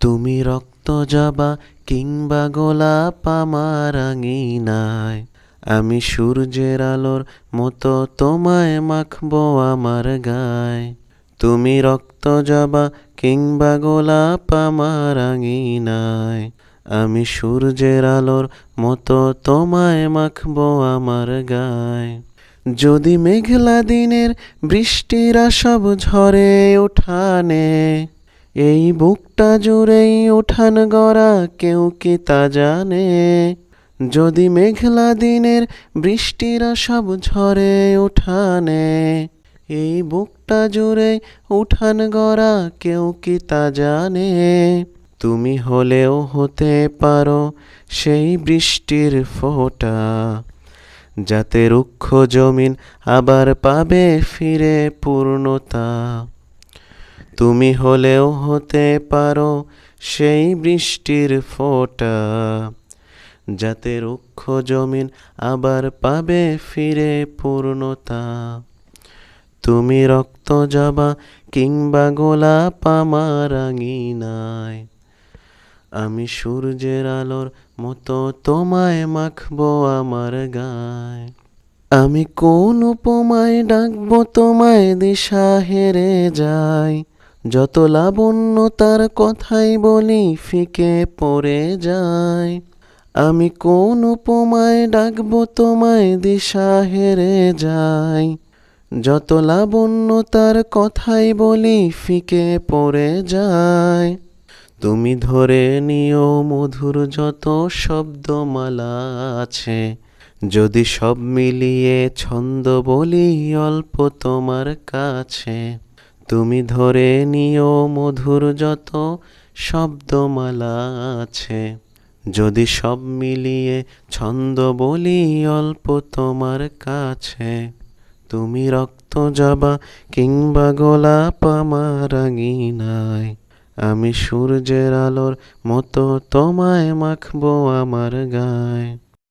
তুমি রক্ত জবা কিংবা গোলাপ আমার আঙিনায়, আমি সূর্যের আলোর মতো তোমায় মাখবো আমার গায়। তুমি রক্ত জবা কিংবা গোলাপ আমার আঙিনায়, আমি সূর্যের আলোর মতো তোমায় মাখবো আমার গায়। যদি মেঘলা দিনের বৃষ্টিরা সব ঝরে উঠানে, এই বুকটা জুড়েই উঠান গড়া কেউ কি তা জানে। যদি মেঘলা দিনের বৃষ্টিরা সব ঝরে উঠানে, এই বুকটা জুড়ে উঠান গড়া কেউ কি তা জানে। তুমি হলেও হতে পারো সেই বৃষ্টির ফোঁটা, যাতে রুক্ষ জমিন আবার পাবে ফিরে পূর্ণতা। তুমি হলেও হতে পারো সেই বৃষ্টির ফোঁটা, যাতে রুক্ষ জমিন আবার পাবে ফিরে পূর্ণতা। তুমি রক্ত জবা কিংবা গোলাপ আমার আঙিনায়, আমি সূর্যের আলোর মতো তোমায় মাখবো আমার গায়। আমি কোন উপমায় ডাকবো তোমায় দিশা হেরে যায়, যত লাবণ্য তার কথাই বলি ফিকে পড়ে যায়। আমি কোন উপমায় ডাকবো তোমায় দিশা হেরে যায়, যত লাবণ্য তার কথাই বলি ফিকে পড়ে যায়। তুমি ধরে নিও মধুর যত শব্দমালা আছে, যদি সব মিলিয়ে ছন্দ বলি অল্প তোমার কাছে। তুমি ধরে নিও মধুর যত শব্দমালা আছে, যদি সব মিলিয়ে ছন্দ বলি অল্প তোমার কাছে। তুমি রক্ত জবা কিংবা গোলাপ আমার আঙিনায়, আমি সূর্যের আলোর মতো তোমায় মাখবো আমার গায়।